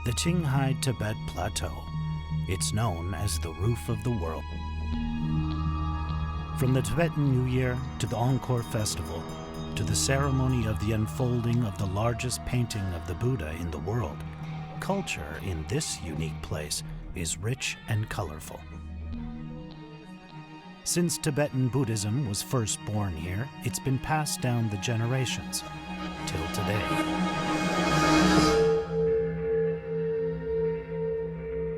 The Qinghai Tibet Plateau. It's known as the roof of the world. From the Tibetan New Year to the Encore Festival, to the ceremony of the unfolding of the largest painting of the Buddha in the world, culture in this unique place is rich and colorful. Since Tibetan Buddhism was first born here, it's been passed down the generations, till today.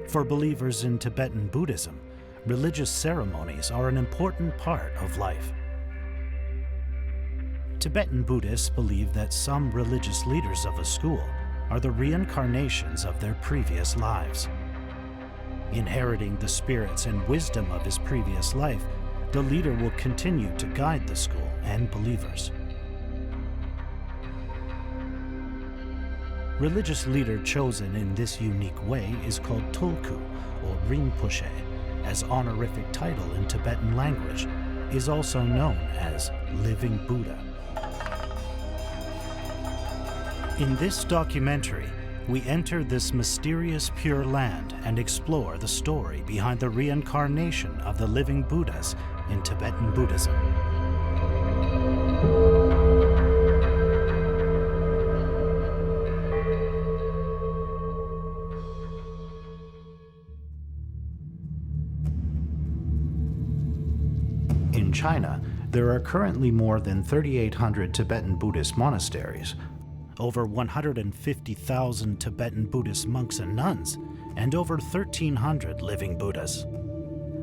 For believers in Tibetan Buddhism, religious ceremonies are an important part of life. Tibetan Buddhists believe that some religious leaders of a school are the reincarnations of their previous lives. Inheriting the spirits and wisdom of his previous life, the leader will continue to guide the school and believers. Religious leader chosen in this unique way is called Tulku, or Rinpoche, as honorific title in Tibetan language, is also known as Living Buddha. In this documentary, we enter this mysterious Pure Land and explore the story behind the reincarnation of the living Buddhas in Tibetan Buddhism. In China, there are currently more than 3,800 Tibetan Buddhist monasteries, over 150,000 Tibetan Buddhist monks and nuns, and over 1,300 living Buddhas.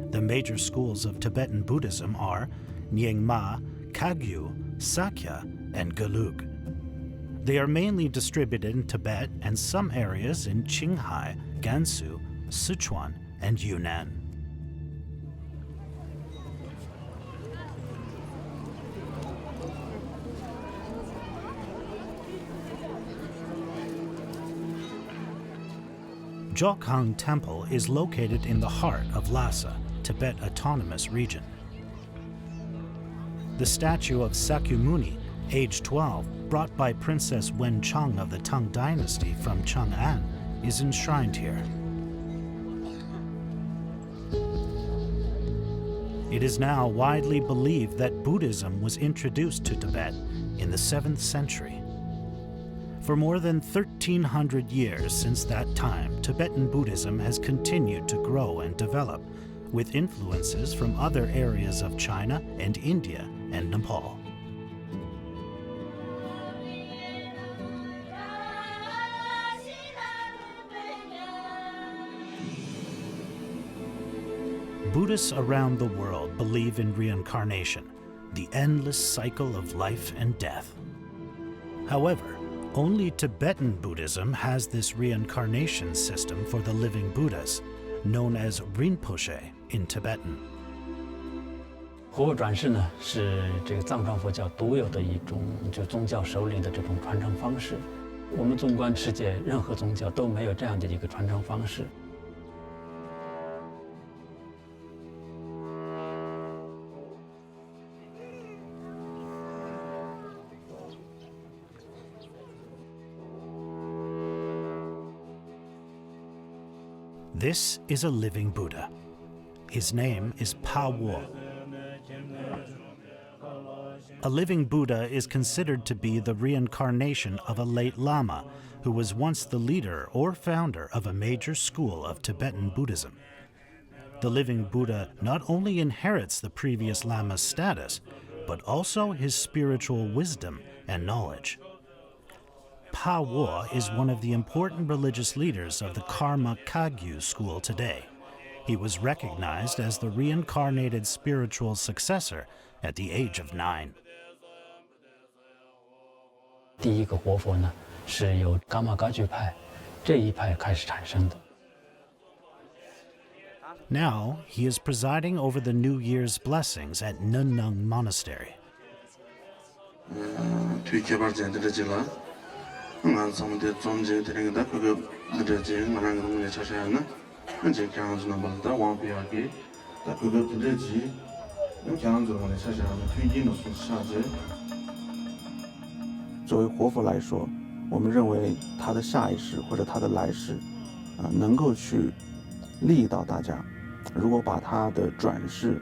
The major schools of Tibetan Buddhism are Nyingma, Kagyu, Sakya, and Gelug. They are mainly distributed in Tibet and some areas in Qinghai, Gansu, Sichuan, and Yunnan. Jokhang Temple is located in the heart of Lhasa, Tibet Autonomous Region. The statue of Sakyamuni, age 12, brought by Princess Wenchang of the Tang Dynasty from Chang'an, is enshrined here. It is now widely believed that Buddhism was introduced to Tibet in the 7th century. For more than 1,300 years since that time, Tibetan Buddhism has continued to grow and develop, with influences from other areas of China and India and Nepal. Buddhists around the world believe in reincarnation, the endless cycle of life and death. However, only Tibetan Buddhism has this reincarnation system for the living Buddhas, known as Rinpoche in Tibetan. 活佛转世呢，是这个藏传佛教独有的一种就宗教首领的这种传承方式。我们纵观世界，任何宗教都没有这样的一个传承方式。This is a living Buddha. His name is Pa Wo. A living Buddha is considered to be the reincarnation of a late Lama who was once the leader or founder of a major school of Tibetan Buddhism. The living Buddha not only inherits the previous Lama's status, but also his spiritual wisdom and knowledge. Pa Wo is one of the important religious leaders of the Karma Kagyu school today. He was recognized as the reincarnated spiritual successor at the age of 9. 第一个活佛呢，是由噶玛噶举派这一派开始产生的。 Now, he is presiding over the New Year's blessings at Nunung Monastery. 能够去利益到大家。如果把他的转世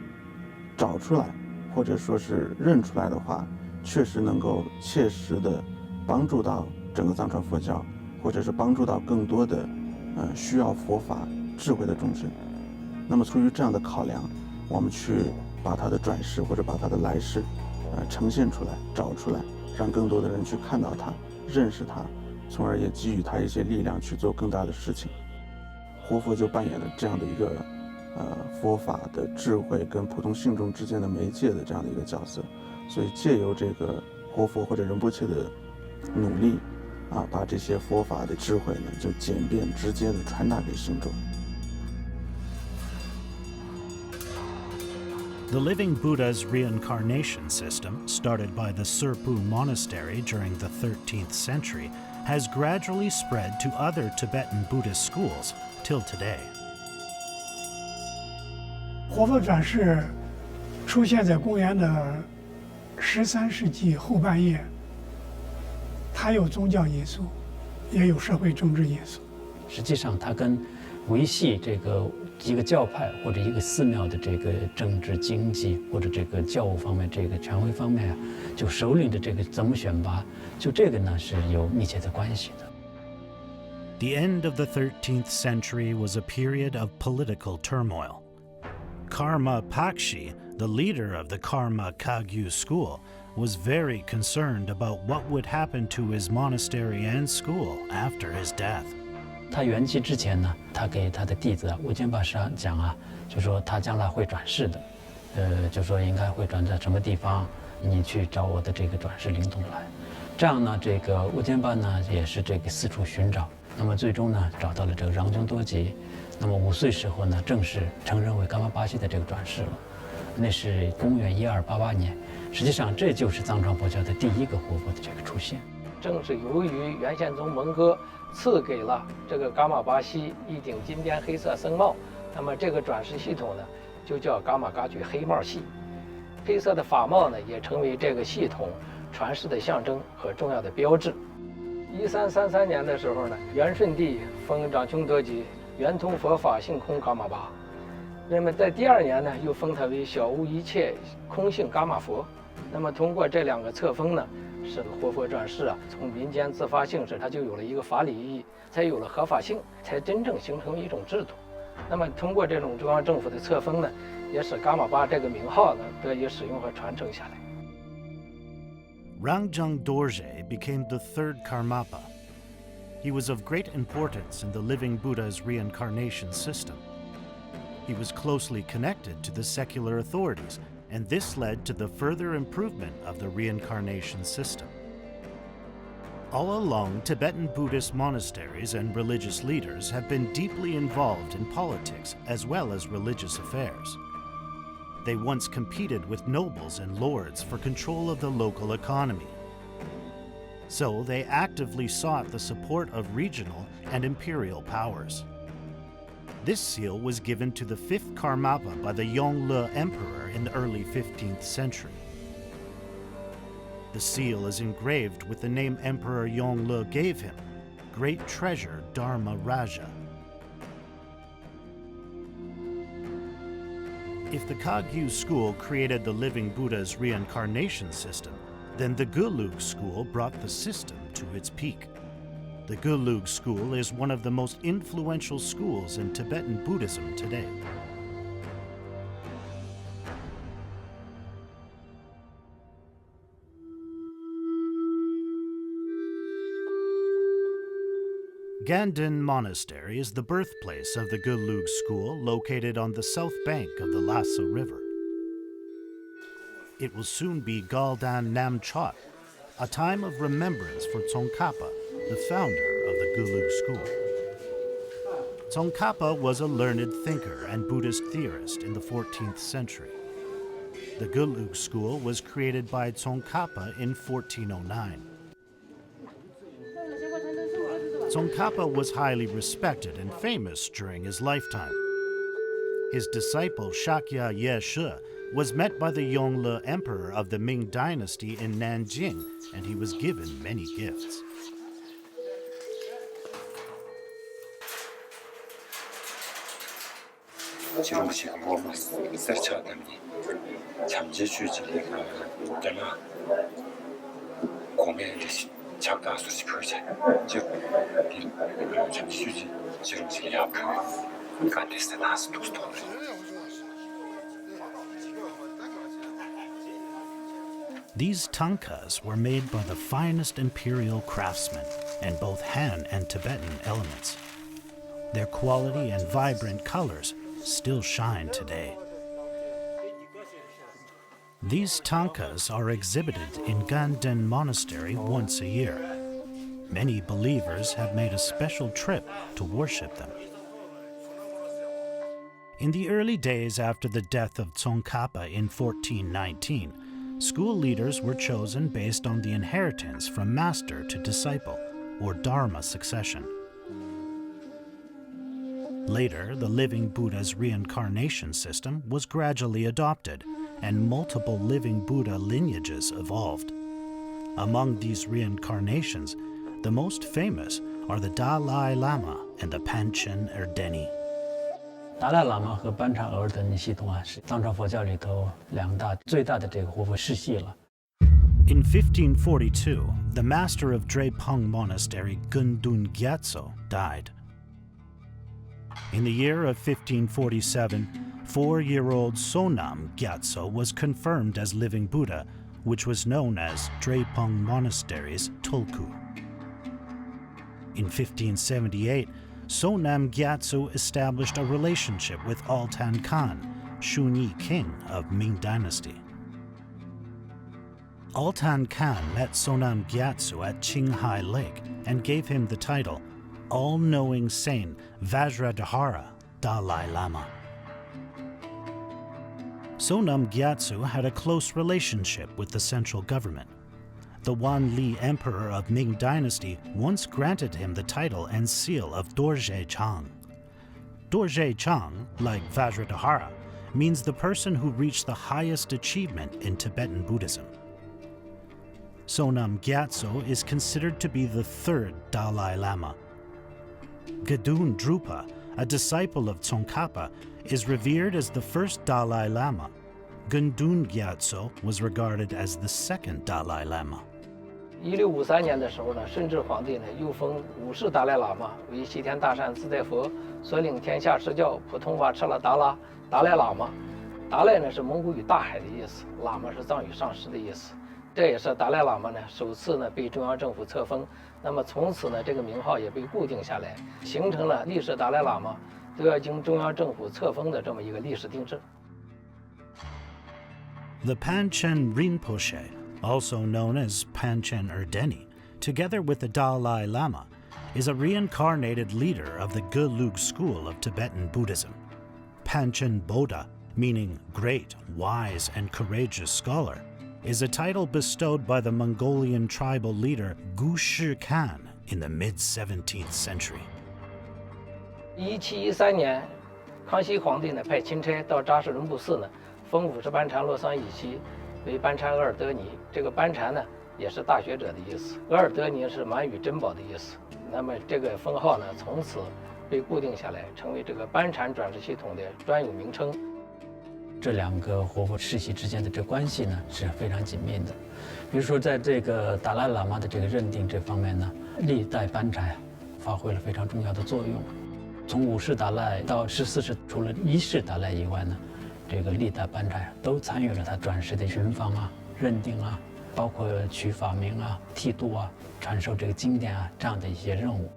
找出来，或者说是认出来的话，确实能够切实的帮助到整个藏传佛教，或者是帮助到更多的需要佛法智慧的众生。那么出于这样的考量，我们去把他的转世或者把他的来世呈现出来，找出来，让更多的人去看到他，认识他，从而也给予他一些力量去做更大的事情。活佛就扮演了这样的一个佛法的智慧跟普通信众之间的媒介的这样的一个角色。所以借由这个活佛或者仁波切的努力把这些佛法的智慧呢就简便直接的传达给信众。The Living Buddha's reincarnation system, started by the Serpu monastery during the 13th century, has gradually spread to other Tibetan Buddhist schools till today. 活佛转世出现在公元的13世纪后半叶，它有宗教因素，也有社会政治因素。实际上，它跟维系这个一个教派或者一个寺庙的这个政治经济或者这个教务方面、这个权威方面就首领的这个怎么选拔，就这个呢是有密切的关系的。The end of the 13th century was a period of political turmoil. Karma Pakshi, the leader of the Karma Kagyu school, was very concerned about what would happen to his monastery and school after his death. 他圆寂之前呢，他给他的弟子无坚巴沙讲就说他将来会转世的，就说应该会转在什么地方，你去找我的这个转世灵童来。这样呢，这个无坚巴呢也是这个四处寻找，那么最终呢找到了这个让宗多吉。那么5岁时候呢，正式承认为噶玛巴西的这个转世了，那是公元1288年。实际上，这就是藏传佛教的第一个活佛的这个出现。正是由于元宪宗蒙哥赐给了这个噶玛巴西一顶金边黑色僧帽，那么这个转世系统呢，就叫噶玛噶举黑帽系。黑色的法帽呢，也成为这个系统传世的象征和重要的标志。1333年的时候呢，元顺帝封长琼德吉圆通佛法性空噶玛巴，那么在第2年呢，又封他为小悟一切空性噶玛佛。那么通过这2个册封呢，使活佛转世从民间自发性质，它就有了一个法理意义，才有了合法性，才真正形成一种制度。那么通过这种中央政府的册封呢，也使噶玛巴这个名号呢得以使用和传承下来。Rangjung Dorje became the third Karmapa. He was of great importance in the Living Buddha's reincarnation system. He was closely connected to the secular authorities, and this led to the further improvement of the reincarnation system. All along, Tibetan Buddhist monasteries and religious leaders have been deeply involved in politics as well as religious affairs. They once competed with nobles and lords for control of the local economy. So they actively sought the support of regional and imperial powers. This seal was given to the 5th Karmapa by the Yongle Emperor in the early 15th century. The seal is engraved with the name Emperor Yongle gave him, Great Treasure Dharma Raja. If the Kagyu school created the Living Buddha's reincarnation system, then the Gelug school brought the system to its peak. The Gelug school is one of the most influential schools in Tibetan Buddhism today. Ganden Monastery is the birthplace of the Gelug school located on the south bank of the Lhasa River. It will soon be Galdan Namchot, a time of remembrance for Tsongkhapa, the founder of the Gelug school. Tsongkhapa was a learned thinker and Buddhist theorist in the 14th century. The Gelug school was created by Tsongkhapa in 1409. Tsongkhapa was highly respected and famous during his lifetime. His disciple Shakya Yeshe was met by the Yongle Emperor of the Ming Dynasty in Nanjing, and he was given many gifts. 지롱식 뭐 세차하다니 잠재주의가 있잖아. 공연의 작가 수십 표제 즉 잠재주의 지롱식이 앞에 간데스 나스 도스토. These tankas were made by the finest imperial craftsmen in both Han and Tibetan elements. Their quality and vibrant colors still shine today. These tankas are exhibited in Ganden Monastery once a year. Many believers have made a special trip to worship them. In the early days after the death of Tsongkhapa in 1419, school leaders were chosen based on the inheritance from master to disciple, or Dharma succession. Later, the living Buddha's reincarnation system was gradually adopted, and multiple living Buddha lineages evolved. Among these reincarnations, the most famous are the Dalai Lama and the Panchen Erdeni. 达赖喇嘛和班禅额尔德尼系统啊，是藏传佛教里头最大的这个活佛世系了。In 1542, the master of Drepung Monastery, Gundun Gyatso, died. In the year of 1547, 4-year-old Sonam Gyatso was confirmed as living Buddha, which was known as Drepung Monastery's Tulku. In 1578, Sonam Gyatso established a relationship with Altan Khan, Shunyi king of Ming Dynasty. Altan Khan met Sonam Gyatso at Qinghai Lake and gave him the title All-Knowing Saint Vajradhara Dalai Lama. Sonam Gyatso had a close relationship with the central government. The Wanli Emperor of Ming Dynasty once granted him the title and seal of Dorje Chang. Dorje Chang, like Vajradhara, means the person who reached the highest achievement in Tibetan Buddhism. Sonam Gyatso is considered to be the third Dalai Lama. Gedun Drupa, a disciple of Tsongkhapa, is revered as the first Dalai Lama. Gundun Gyatso was regarded as the second Dalai Lama. 1653年的时候呢，顺治皇帝呢又封五世达赖喇嘛为西天大善自在佛，所领天下施教，普通话彻了达拉，达赖喇嘛。达赖呢是蒙古语大海的意思，喇嘛是藏语上师的意思。这也是达赖喇嘛呢首次呢被中央政府册封，那么从此呢这个名号也被固定下来，形成了历世达赖喇嘛都要经中央政府册封的这么一个历史定制。The Panchen Rinpoche, also known as Panchen Erdeni, together with the Dalai Lama, is a reincarnated leader of the Gelug school of Tibetan Buddhism. Panchen Bodha, meaning great, wise, and courageous scholar, is a title bestowed by the Mongolian tribal leader Gu Shi Khan in the mid-17th century. 1713年，康熙皇帝呢派钦差到扎什伦布寺呢，封50班禅洛桑乙西为班禅额尔德尼。这个班禅呢也是大学者的意思，额尔德尼是满语珍宝的意思。那么这个封号呢从此被固定下来，成为这个班禅转世系统的专有名称。这两个活佛世系之间的这关系呢是非常紧密的。比如说，在这个达赖喇嘛的这个认定这方面呢，历代班禅发挥了非常重要的作用。从5世达赖到14世，除了1世达赖以外呢，这个历代班禅都参与了他转世的寻访啊、认定啊，包括取法名啊、剃度啊、传授这个经典啊这样的一些任务。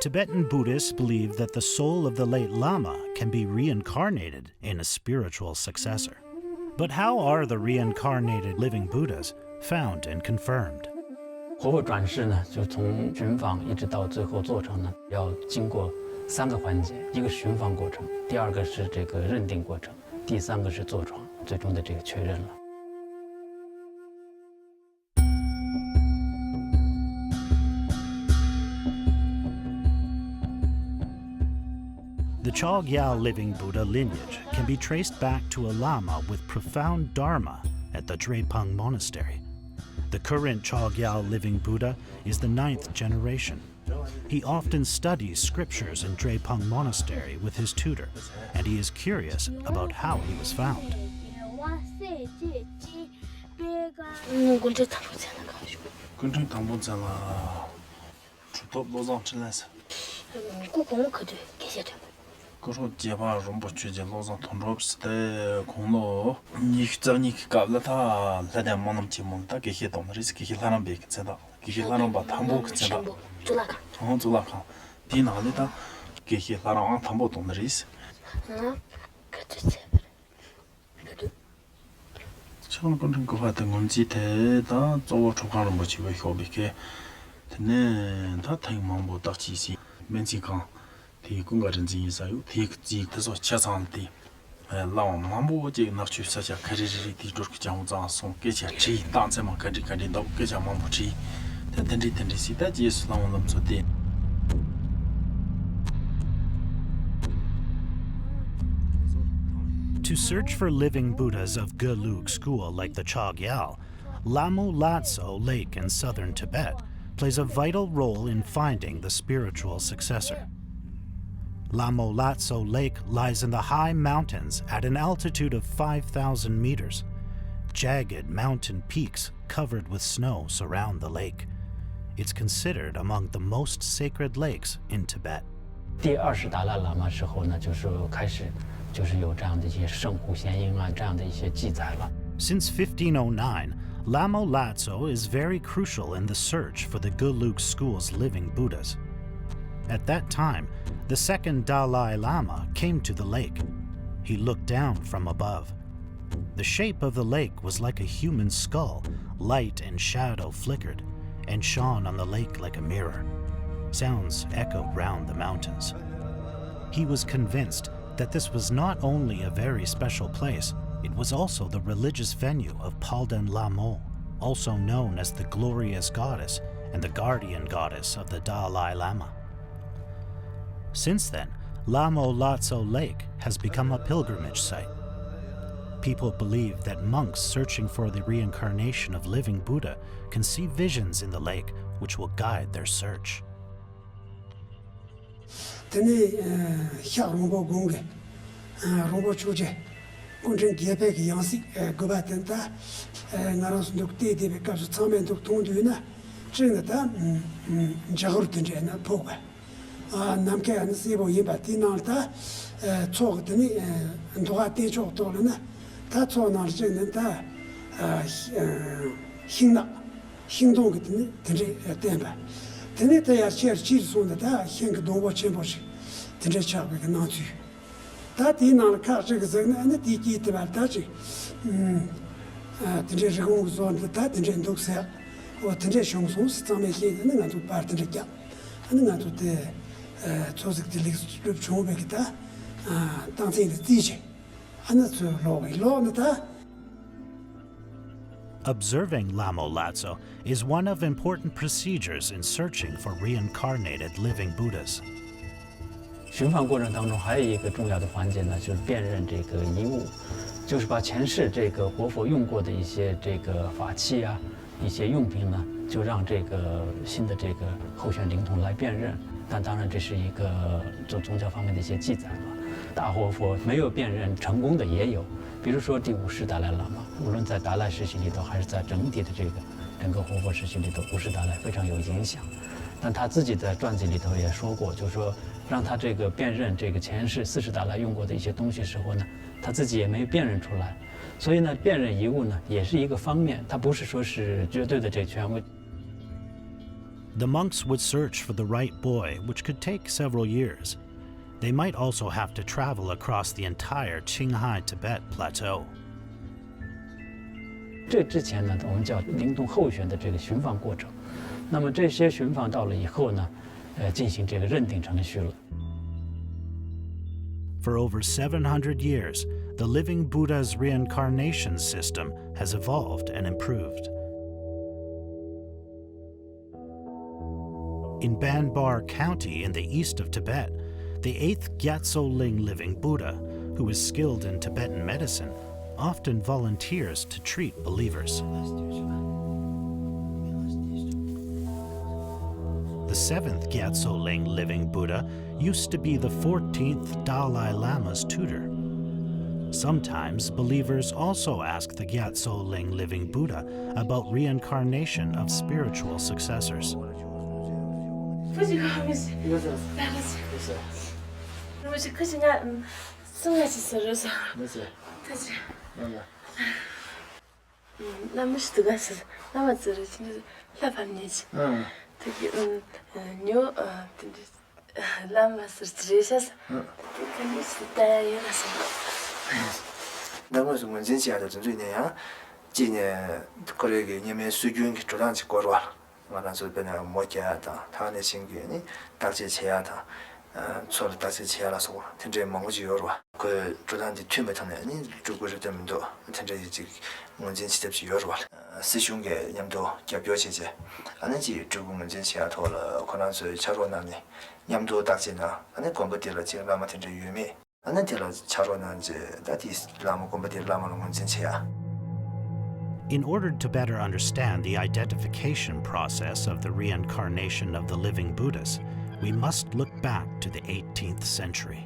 Tibetan Buddhists believe that the soul of the late Lama can be reincarnated in a spiritual successor. But how are the reincarnated living Buddhas found and confirmed? 活佛转世呢，就从寻访一直到最后做成呢，要经过3个环节：一个是寻访过程，第2个是这个认定过程，第3个是坐床，最终的这个确认了。The Chogyal living Buddha lineage can be traced back to a Lama with profound Dharma at the Drepung Monastery. The current Chogyal living Buddha is the 9th generation. He often studies scriptures in Drepung Monastery with his tutor, and he is curious about how he was found. To search for living Buddhas of Gelug school like the Chogyal, Lama Latso Lake in southern Tibet plays a vital role in finding the spiritual successor. Lama Latso Lake lies in the high mountains at an altitude of 5,000 meters. Jagged mountain peaks covered with snow surround the lake. It's considered among the most sacred lakes in Tibet. 第20达赖喇嘛时候呢，就是开始就是有这样的一些圣湖仙音啊这样的一些记载了。 Since 1509, Lama Latso is very crucial in the search for the Gelug school's living Buddhas. At that time, the second Dalai Lama came to the lake. He looked down from above. The shape of the lake was like a human skull. Light and shadow flickered and shone on the lake like a mirror. Sounds echoed round the mountains. He was convinced that this was not only a very special place, it was also the religious venue of Palden Lamo, also known as the glorious goddess and the guardian goddess of the Dalai Lama. Since then, Lama Latso Lake has become a pilgrimage site. People believe that monks searching for the reincarnation of living Buddha can see visions in the lake which will guide their search. Observing Lama Latso is one of important procedures in searching for reincarnated living Buddhas. 寻访过程当中还有一个重要的环节呢，就是辨认这个遗物，就是把前世这个活佛用过的一些这个法器啊，一些用品呢，就让这个新的这个候选灵童来辨认。但当然这是一个宗教方面的一些记载了。大活佛没有辨认成功的也有，比如说第50达赖喇嘛，无论在达赖时期里头，还是在整体的整个活佛时期里头，50达赖非常有影响。但他自己在传记里头也说过，就是说让他这个辨认这个前世40达赖用过的一些东西时候呢，他自己也没辨认出来。所以呢，辨认遗物呢也是一个方面，它不是说是绝对的这权威。 The monks would search for the right boy, which could take several years. They might also have to travel across the entire Qinghai Tibet plateau. 这之前呢，我们叫灵童候选的这个寻访过程。那么这些寻访到了以后呢，进行这个认定程序了。 For over 700 years, the living Buddha's reincarnation system has evolved and improved. In Banbar County in the east of Tibet, the 8th Gyatso Ling living Buddha, who is skilled in Tibetan medicine, often volunteers to treat believers. the 7th Gyatso-ling living Buddha used to be the 14th Dalai Lama's tutor. Sometimes believers also ask the Gyatso-ling living Buddha about reincarnation of spiritual successors. 나머지 문제지야도 전주네야 지네 거래게 님의 수준 조단지 거로 말아서 그냥 뭐냐다 다네 신기니 다시 제야다 서로 다시 제야라서 현재 뭔지요로 그 조단지 튀메타네 주고를 때문도 현재 이제 문제 시대지 요로 스슝게 냠도 개표시제 아니지 주고 문제 제야토了可能是차로 나니 냠도 딱지나 아니 공부들을 지금 아마 현재 유미 In order to better understand the identification process of the reincarnation of the living Buddhas, we must look back to the 18th century.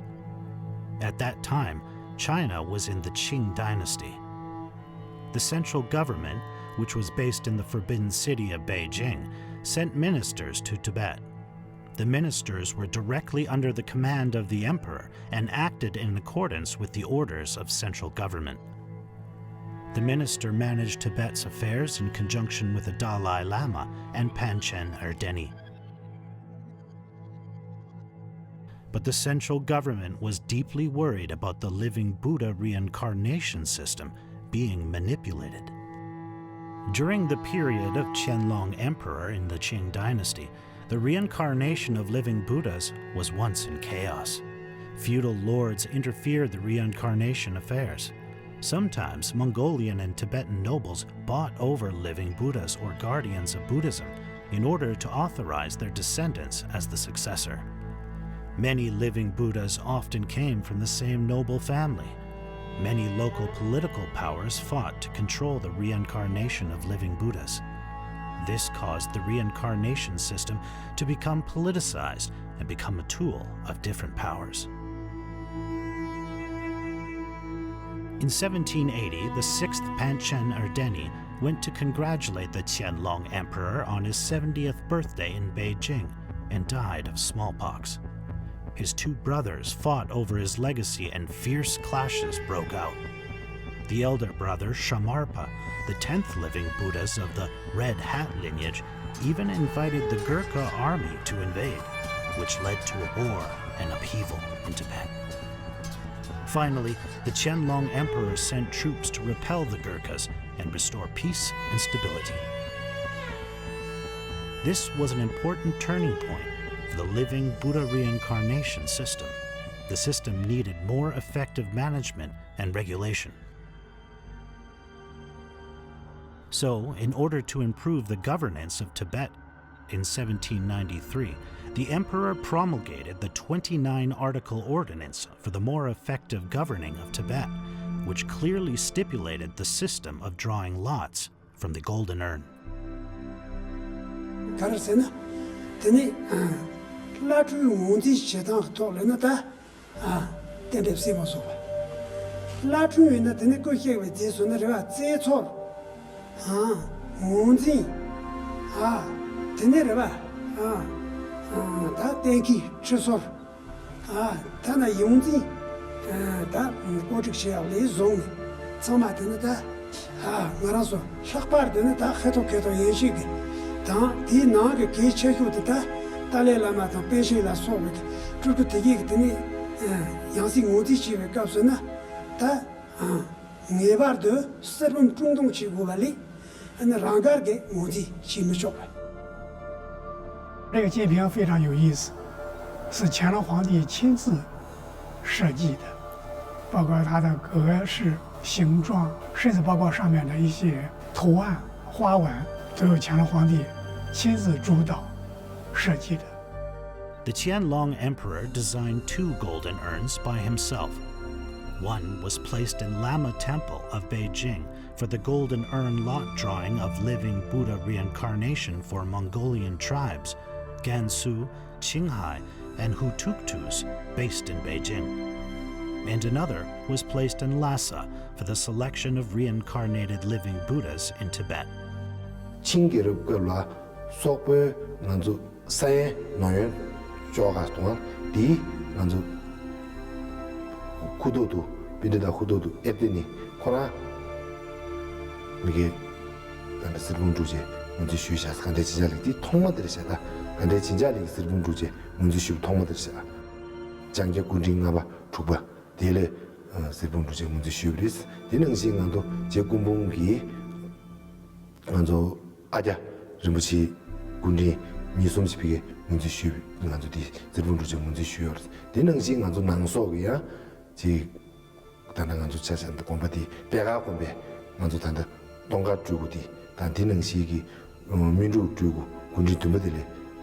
At that time, China was in the Qing dynasty. The central government, which was based in the forbidden city of Beijing, sent ministers to Tibet. The ministers were directly under the command of the emperor and acted in accordance with the orders of central government. The minister managed Tibet's affairs in conjunction with the Dalai Lama and Panchen Erdeni. But the central government was deeply worried about the living Buddha reincarnation system being manipulated. During the period of Qianlong Emperor in the Qing dynasty, the reincarnation of living Buddhas was once in chaos. Feudal lords interfered the reincarnation affairs. Sometimes Mongolian and Tibetan nobles bought over living Buddhas or guardians of Buddhism in order to authorize their descendants as the successor. Many living Buddhas often came from the same noble family. Many local political powers fought to control the reincarnation of living Buddhas. This caused the reincarnation system to become politicized and become a tool of different powers. In 1780, the 6th Panchen Erdeni went to congratulate the Qianlong Emperor on his 70th birthday in Beijing and died of smallpox. His two brothers fought over his legacy and fierce clashes broke out. The elder brother, Shamarpa, the 10th living Buddhas of the Red Hat lineage, even invited the Gurkha army to invade, which led to a war and upheaval in Tibet. Finally, the Qianlong Emperor sent troops to repel the Gurkhas and restore peace and stability. This was an important turning point for the living Buddha reincarnation system. The system needed more effective management and regulation. So, in order to improve the governance of Tibet in 1793, the emperor promulgated the 29-article ordinance for the more effective governing of Tibet, which clearly stipulated the system of drawing lots from the golden urn. 다 땡기 추소 다나 용지 다 고직시야리 종 정마드는다 말아서 샥바르드는 다 해도케도 예식이 다 디나게 개체효다 달래라마다 배시라 소비 그렇게 되게 되니 양식 모디시에 가서나 다 네바르드 서번 중동치고 발리 나 랑가게 모디 치미쇼 这个戒瓶非常有意思，是乾隆皇帝亲自设计的，包括它的格式、形状，甚至包括上面的一些图案、花纹，都有乾隆皇帝亲自主导设计的。The Qianlong Emperor designed 2 golden urns by himself. One was placed in Lama Temple of Beijing for the golden urn lot drawing of living Buddha reincarnation for Mongolian tribes, Gansu, Qinghai, and Hutuktus based in Beijing. And another was placed in Lhasa for the selection of reincarnated living Buddhas in Tibet. 친기럽걸라 속배 난주 사에 노연 조가스동안 디 난주 구도도 비데다 구도도 에드니 코나 이게 간데 슬분 주제 문제 쉬샤스 간데 지자리디 통마들이시다 간데 진짜리 슬분 주제 문제 쉬 통마들이시다 장제 군딩아바 주바 딜레 슬분 주제 문제 쉬브리스 디능 시간도 제군봉기 먼저 아자 르무치 군디 미솜시피게 문제 쉬 먼저 디 슬분 주제 문제 쉬어 디능 시간 좀 낭속이야 지 단단한도 찾아서 공부디 배가 공부 먼저 단다 동가 주고디 단 디능 시기 민주 주고 군지 두메들이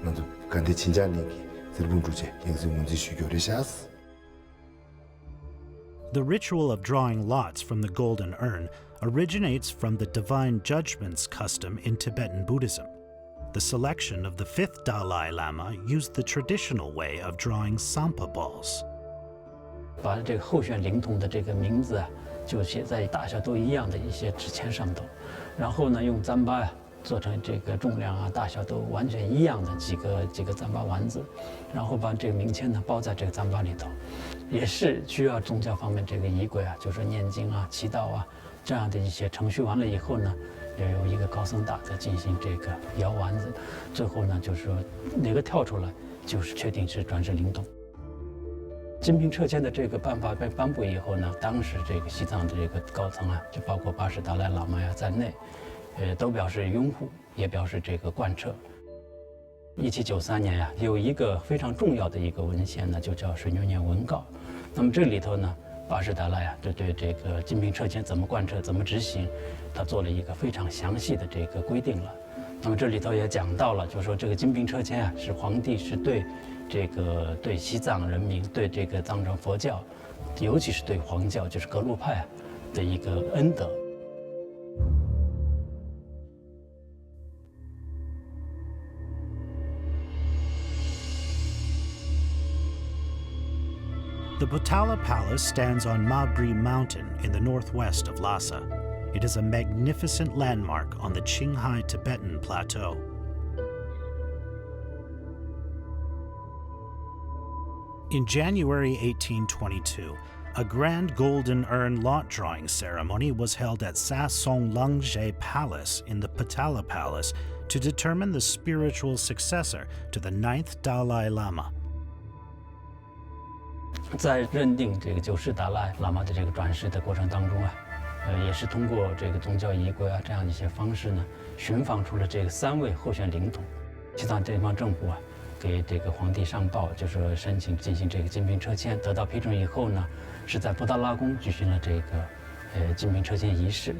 먼저 간데 진짜니기 슬분 주제 영수 문제 쉬교를 샤스. The ritual of drawing lots from the golden urn originates from the divine judgments custom in Tibetan Buddhism. The selection of the fifth Dalai Lama used the traditional way of drawing sampa balls. 把这个候选灵童的这个名字啊，就写在大小都一样的一些纸签上头，然后呢，用糌粑做成这个重量啊、大小都完全一样的几个糌粑丸子，然后把这个名签呢包在这个糌粑里头，也是需要宗教方面这个仪轨啊，就是念经啊、祈祷啊这样的一些程序完了以后呢，要有一个高僧大德进行这个摇丸子，最后呢就是说哪个跳出来，就是确定是转世灵童。金瓶撤迁的这个办法被颁布以后呢，当时这个西藏的这个高层啊，就包括巴士达赖喇嘛呀在内，都表示拥护，也表示这个贯彻。1793年呀，有一个非常重要的一个文献呢，就叫《水牛年文告》。那么这里头呢，巴士达赖啊，就对这个金瓶撤迁怎么贯彻、怎么执行，他做了一个非常详细的这个规定了。那么这里头也讲到了，就是说这个金瓶撤迁啊，是皇帝是对西藏人民、对这个藏传佛教，尤其是对黄教，就是格鲁派的一个恩德。The Potala Palace stands on Mabri Mountain in the northwest of Lhasa. It is a magnificent landmark on the Qinghai Tibetan Plateau. In January 1822, a grand golden urn lot drawing ceremony was held at Sa Song Langje Palace in the Potala Palace to determine the spiritual successor to the 9th Dalai Lama. 在认定这个九世达赖喇嘛的这个转世的过程当中啊，也是通过这个宗教仪轨啊这样一些方式呢，寻访出了这个3位候选灵童。西藏地方政府啊，给这个皇帝上报，就是说申请进行这个金瓶撤迁，得到批准以后呢，是在布达拉宫举行了这个金瓶撤迁仪式。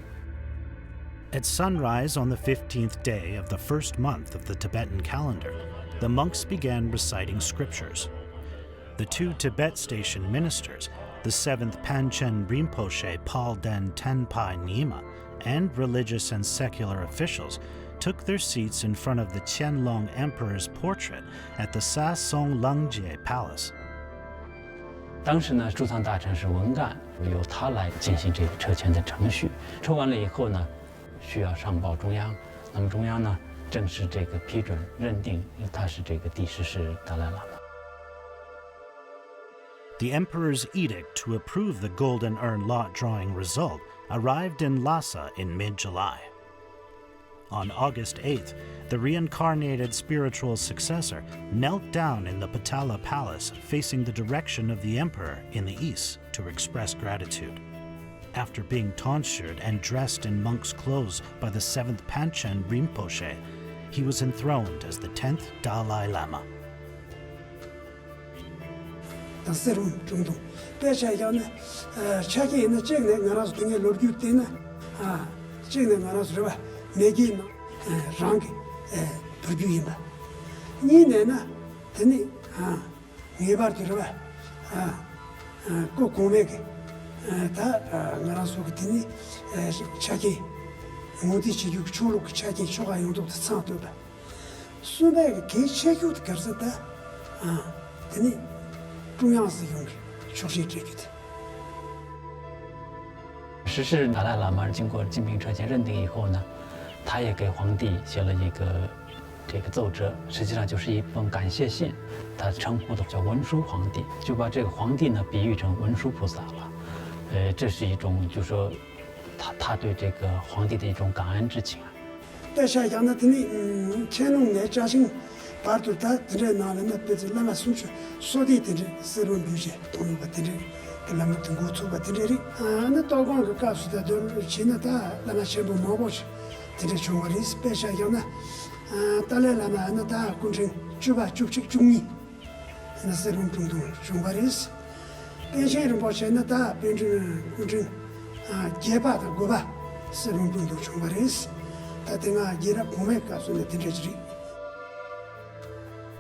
At sunrise on the 15th day of the first month of the Tibetan calendar, the monks began reciting scriptures. The 2 Tibet station ministers, the 7th Panchen Rinpoche Palden Tenpai Nyima, and religious and secular officials took their seats in front of the Qianlong Emperor's portrait at the Sa Song Langjie Palace. 当时呢，驻藏大臣是文干，由他来进行这个撤迁的程序。撤完了以后呢，需要上报中央，那么中央呢，正式这个批准认定他是这个第10世达赖喇嘛。The emperor's edict to approve the golden urn lot drawing result arrived in Lhasa in mid-July. On August 8th, the reincarnated spiritual successor knelt down in the Potala Palace facing the direction of the emperor in the east to express gratitude. After being tonsured and dressed in monk's clothes by the 7th Panchen Rinpoche, he was enthroned as the 10th Dalai Lama. 到새로운 정도. 배차이가는 차게 있는 쟁내 나라서 등에 놀길 때는 쟁내 나라서 봐 매기 랑게 불비인다. 니네나 드니 네발 들어봐. 꼭 공매게 다 나라서 그더니 차게 모디 지육 초록 차게 초가 용도 상도다. 수백 개 체교도 결석다. 근데 중앙스用确实这个的。十世达赖喇嘛经过金瓶撤签认定以后呢，他也给皇帝写了一个这个奏折，实际上就是一封感谢信，他称呼的叫文殊皇帝，就把这个皇帝呢比喻成文殊菩萨了。这是一种就是说他对这个皇帝的一种感恩之情。但是讲的呢，乾隆呢嘉兴，把都他这拿了那辈子那么送去，说的这丝绒旅行，东路把这跟他们通过做把这里那道光个告诉他都现在他那么全部毛过去，这中国的是白下讲的，达赖喇嘛那他工程就把就这中医，那丝绒中东中国的是，变现人保险那他变成工程结巴的过吧，丝绒中东中国的是。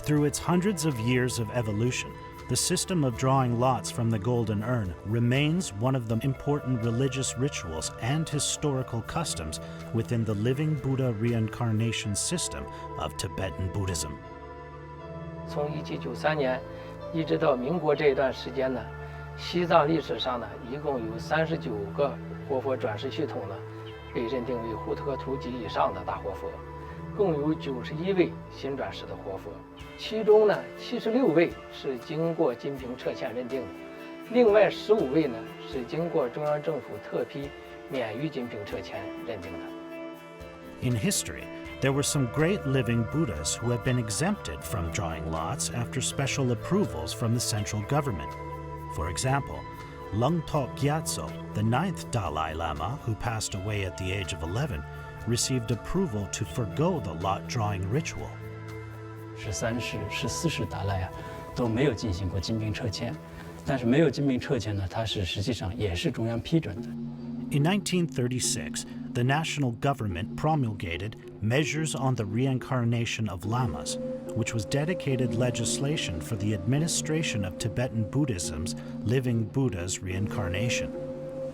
Through its hundreds of years of evolution, the system of drawing lots from the golden urn remains one of the important religious rituals and historical customs within the living Buddha reincarnation system of Tibetan Buddhism. 从1793年一直到民国这一段时间呢，西藏历史上呢，一共有39个活佛转世系统呢。被认定为护特图级以上的大活佛，共有91位新转世的活佛，其中呢76位是经过金瓶撤签认定的，另外15位呢是经过中央政府特批免于金瓶撤签认定的。In history, there were some great living Buddhas who have been exempted from drawing lots after special approvals from the central government. For example, Lungtok Gyatso, the 9th Dalai Lama, who passed away at the age of 11, received approval to forgo the lot drawing ritual. 13世、14世达赖都没有进行过金瓶撤签，但是没有金瓶撤签呢，它是实际上也是中央批准的。In 1936, the national government promulgated Measures on the Reincarnation of Lamas, which was dedicated legislation for the administration of Tibetan Buddhism's living Buddha's reincarnation.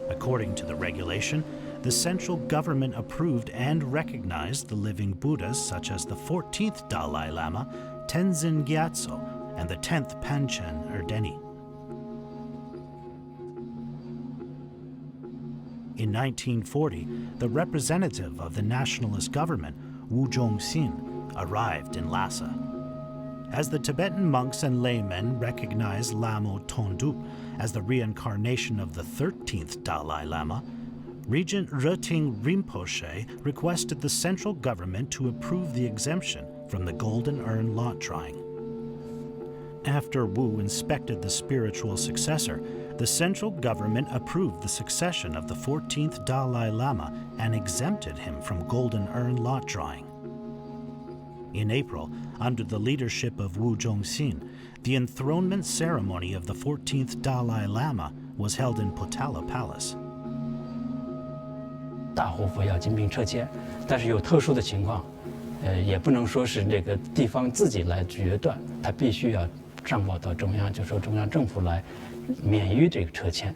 According to the regulation, the central government approved and recognized the living Buddhas such as the 14th Dalai Lama, Tenzin Gyatso, and the 10th Panchen Erdeni. In 1940, the representative of the nationalist government, Wu Zhongxin, arrived in Lhasa. As the Tibetan monks and laymen recognized Lama Tondu as the reincarnation of the 13th Dalai Lama, Regent Röting Rinpoche requested the central government to approve the exemption from the golden urn lot drawing. After Wu inspected the spiritual successor, the central government approved the succession of the 14th Dalai Lama and exempted him from golden urn lot drawing. In April, under the leadership of Wu Zhongxin, the enthronement ceremony of the 14th Dalai Lama was held in Potala Palace. 大活佛要金瓶撤签，但是有特殊的情况，也不能说是这个地方自己来决断，他必须要上报到中央，就说中央政府来免于这个撤签。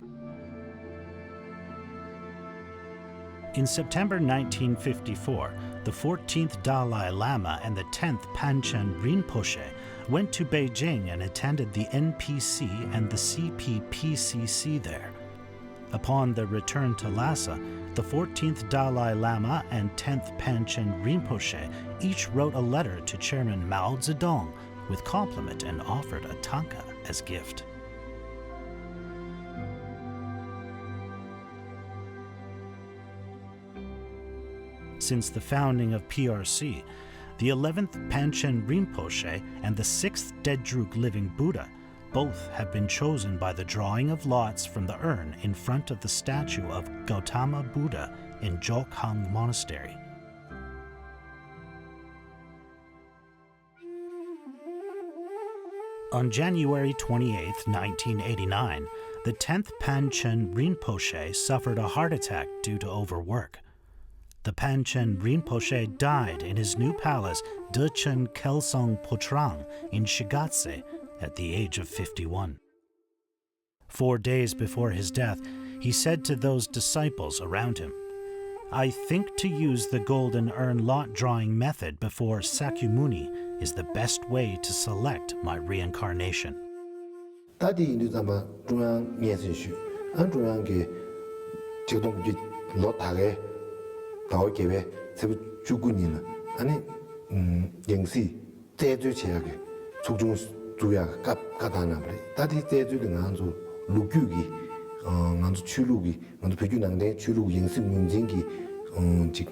In September 1954, the 14th Dalai Lama and the 10th Panchen Rinpoche went to Beijing and attended the NPC and the CPPCC there. Upon their return to Lhasa, the 14th Dalai Lama and 10th Panchen Rinpoche each wrote a letter to Chairman Mao Zedong with compliment and offered a tanka as gift. Since the founding of PRC, the 11th Panchen Rinpoche and the 6th Dedruk Living Buddha both have been chosen by the drawing of lots from the urn in front of the statue of Gautama Buddha in Jokhang Monastery. On January 28, 1989, the 10th Panchen Rinpoche suffered a heart attack due to overwork. The Panchen Rinpoche died in his new palace, Dechen Kelsong Potrang, in Shigatse, at the age of 51. 4 days before his death, he said to those disciples around him, "I think to use the golden urn lot drawing method before Sakyamuni is the best way to select my reincarnation. 다디 인도 잠바 중앙 예선슈 안 중앙게 지금 로타게 나오게베 세부 주군이나 아니 영시 제주 제약에 속중 주야 까다나 그래 다디 제주를 나한조 루규기 나한조 출루기 나한조 배규낭대 출루 영시 문진기 직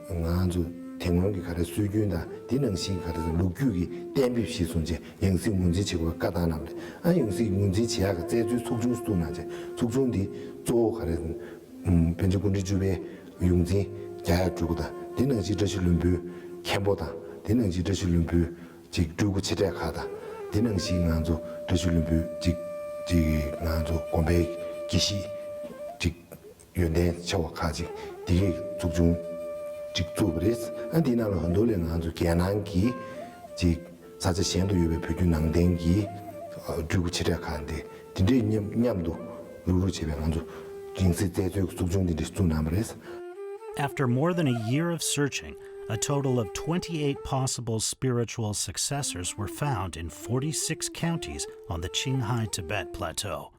나한조 대문기 가르 수준다 디능시 가르 루규기 댐비시 손제 영시 문제 제고 까다나 그래 아 영시 문제 제약 제주 속중 수도나제 속중디 조 가르 변제군지 주베 용지 자야 주고다 디능시 저시 룸부 캠보다 디능시 저시 룸부 직 주고 치대 가다 디능시 나한조 저시 룸부 직 나한조 공배 기시 직 연대 저와 가지 디게 속중 직조브레스 안디나로 한도len 한조 개난기 직 사제 현도 유배 표준 낭den기 주고 치려가는데 딘데 냠도 루루 집에 한조 징세 제조 속중들이 수나브레스. After more than a year of searching, a total of 28 possible spiritual successors were found in 46 counties on the Qinghai Tibet Plateau.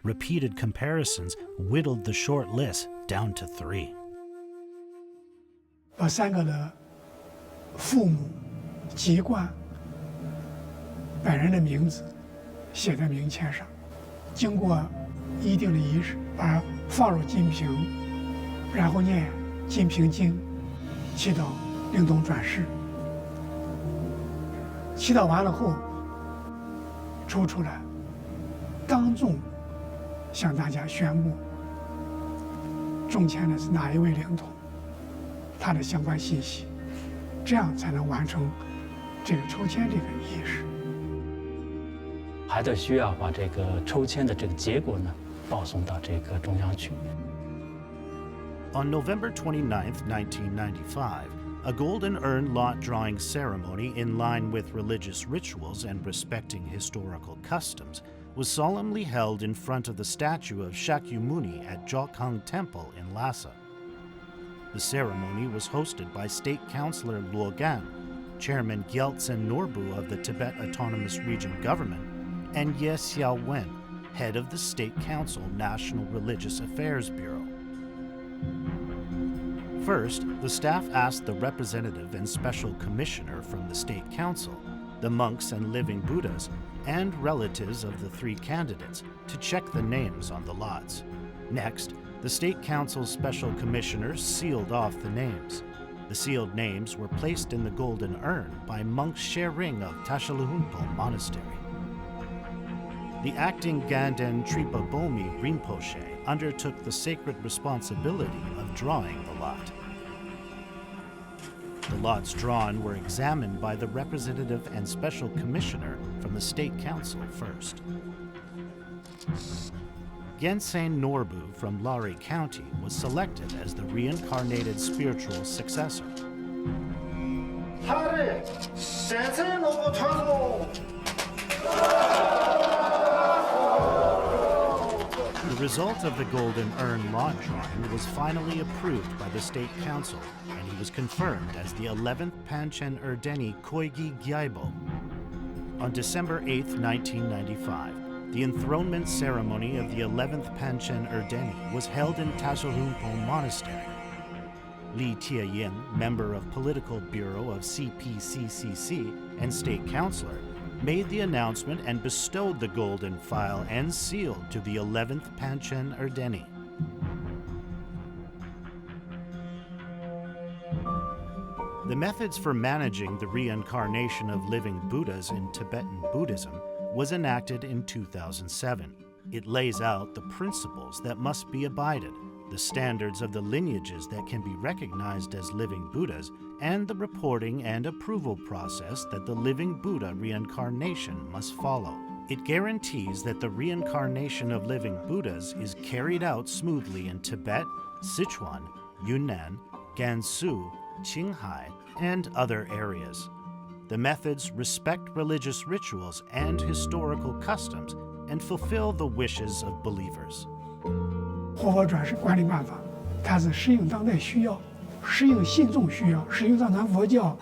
Repeated comparisons whittled the short list down to 3. 把3个的父母、籍贯、本人的名字写在名签上，经过一定的仪式，把放入金瓶，然后念金瓶经，祈祷灵通转世。祈祷完了后，抽出来，当众向大家宣布，中签的是哪一位灵通。 他的相关信息，这样才能完成这个抽签这个仪式。还得需要把这个抽签的这个结果呢报送到这个中央去。On November 29, 1995, a golden urn lot drawing ceremony in line with religious rituals and respecting historical customs was solemnly held in front of the statue of Shakyamuni at Jokhang Temple in Lhasa. The ceremony was hosted by State Councillor Luo Gan, Chairman Gyaltsen Norbu of the Tibet Autonomous Region Government, and Ye Xiaowen, head of the State Council National Religious Affairs Bureau. First, the staff asked the representative and special commissioner from the State Council, the monks and living Buddhas, and relatives of the 3 candidates to check the names on the lots. Next, the State Council's special commissioners sealed off the names. The sealed names were placed in the golden urn by monk Shering of Tashalahunpo Monastery. The acting Ganden Tripa Bomi Rinpoche undertook the sacred responsibility of drawing the lot. The lots drawn were examined by the representative and special commissioner from the State Council first. Gensei Norbu from Lari County was selected as the reincarnated spiritual successor. The result of the Golden Urn lot drawing was finally approved by the State Council, and he was confirmed as the 11th Panchen Erdeni Koigi Gyaibo. On December 8, 1995, the enthronement ceremony of the 11th Panchen Erdeni was held in Tashalhunpo Monastery. Li Tieyin, member of Political Bureau of CPCCC and State Councilor, made the announcement and bestowed the golden file and seal to the 11th Panchen Erdeni. The methods for managing the reincarnation of living Buddhas in Tibetan Buddhism was enacted in 2007. It lays out the principles that must be abided, the standards of the lineages that can be recognized as living Buddhas, and the reporting and approval process that the living Buddha reincarnation must follow. It guarantees that the reincarnation of living Buddhas is carried out smoothly in Tibet, Sichuan, Yunnan, Gansu, Qinghai, and other areas. The methods respect religious rituals and historical customs and fulfill the wishes of believers. 活佛转世管理办法，它是适应当代需要，适应信众需要，适应藏传佛教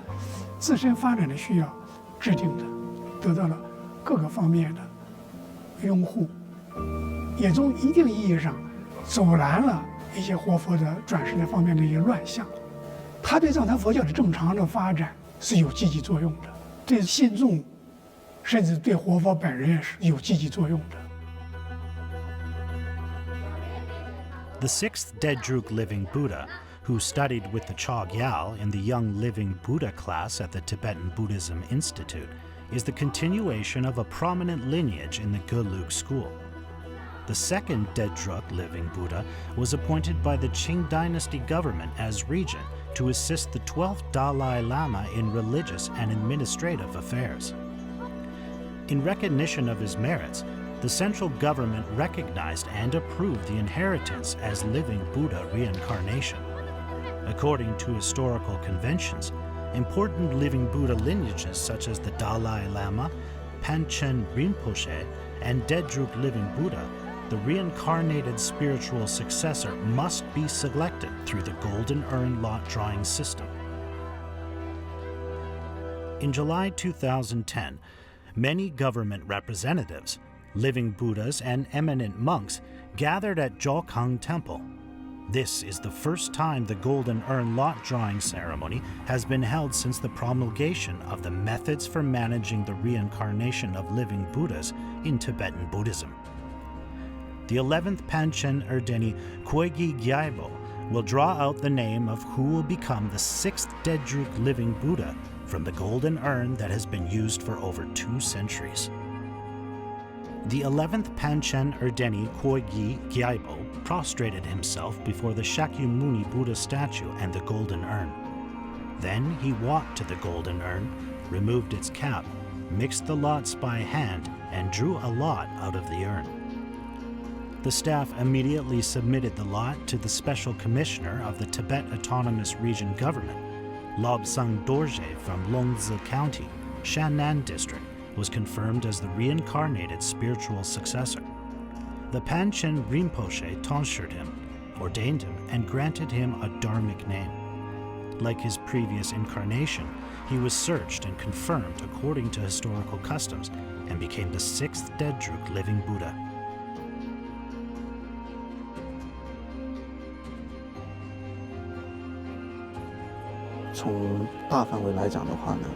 自身发展的需要，制定的，得到了各个方面的拥护，也从一定意义上阻拦了一些活佛的转世的方面的一些乱象。它对藏传佛教的正常的发展是有积极作用的，对信众甚至对活佛本人也是有积极作用的。 The sixth Dedruk living Buddha, who studied with the Chogyal in the Young Living Buddha class at the Tibetan Buddhism Institute, is the continuation of a prominent lineage in the Gelug school. The second Dedruk living Buddha was appointed by the Qing dynasty government as regent to assist the 12th Dalai Lama in religious and administrative affairs. In recognition of his merits, the central government recognized and approved the inheritance as living Buddha reincarnation. According to historical conventions, important living Buddha lineages such as the Dalai Lama, Panchen Rinpoche, and Dedruk living Buddha, the reincarnated spiritual successor must be selected through the Golden Urn lot drawing system. In July 2010, many government representatives, living Buddhas, and eminent monks gathered at Jokhang Temple. This is the first time the Golden Urn lot drawing ceremony has been held since the promulgation of the methods for managing the reincarnation of living Buddhas in Tibetan Buddhism. The 11th Panchen Erdeni Koigi Gyaibo will draw out the name of who will become the 6th Dedruk living Buddha from the golden urn that has been used for over 2 centuries. The 11th Panchen Erdeni Koigi Gyaibo prostrated himself before the Shakyamuni Buddha statue and the golden urn. Then he walked to the golden urn, removed its cap, mixed the lots by hand, and drew a lot out of the urn. The staff immediately submitted the lot to the Special Commissioner of the Tibet Autonomous Region Government. Lobsang Dorje from Longzi County, Shannan District, was confirmed as the reincarnated spiritual successor. The Panchen Rinpoche tonsured him, ordained him, and granted him a dharmic name. Like his previous incarnation, he was searched and confirmed according to historical customs and became the 6th Dedruk living Buddha. From 大范围来讲的话呢，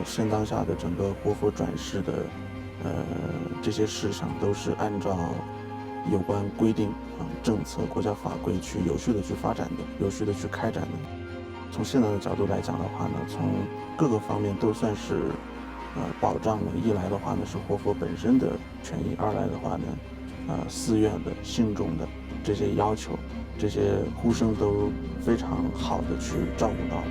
现当下的整个活佛转世的这些事项都是按照有关规定政策、国家法规去有序的去发展的，有序的去开展的。从现在的角度来讲的话呢，从各个方面都算是保障了。一来的话呢是活佛本身的权益，二来的话呢，寺院的信众的这些要求、这些呼声都非常好的去照顾到了。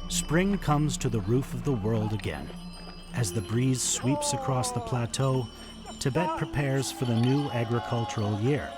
Spring comes to the roof of the world again. As the breeze sweeps across the plateau, Tibet prepares for the new agricultural year.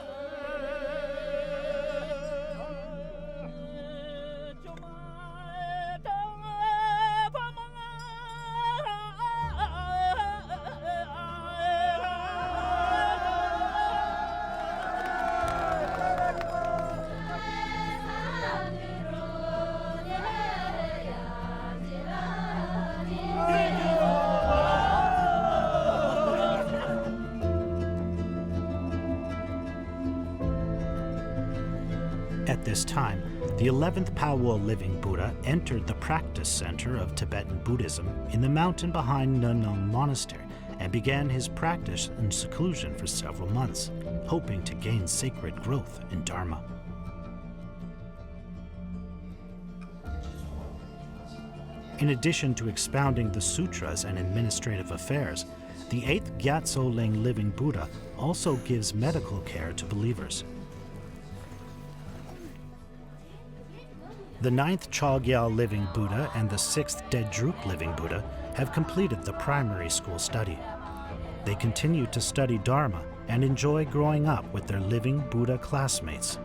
At this time, the 11th Pawo living Buddha entered the practice center of Tibetan Buddhism in the mountain behind Nanong Monastery and began his practice in seclusion for several months, hoping to gain sacred growth in Dharma. In addition to expounding the sutras and administrative affairs, the 8th Gyatso Ling living Buddha also gives medical care to believers. The 9th Chogyal living Buddha and the 6th Dedruk living Buddha have completed the primary school study. They continue to study Dharma and enjoy growing up with their living Buddha classmates.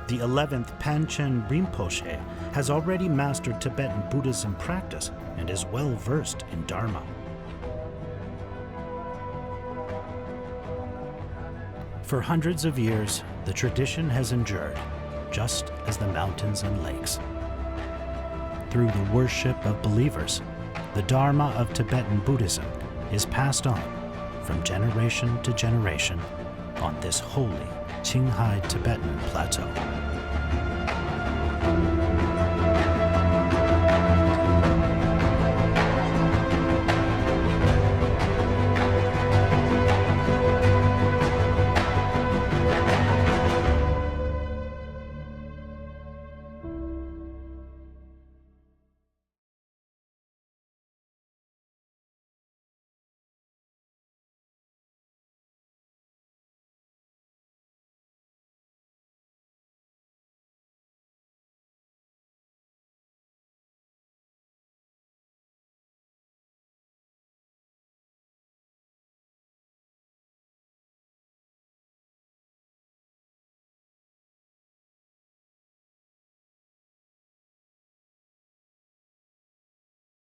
The 11th Panchen Rinpoche has already mastered Tibetan Buddhism practice and is well versed in Dharma. For hundreds of years, the tradition has endured, just as the mountains and lakes. Through the worship of believers, the Dharma of Tibetan Buddhism is passed on from generation to generation on this holy Qinghai Tibetan plateau.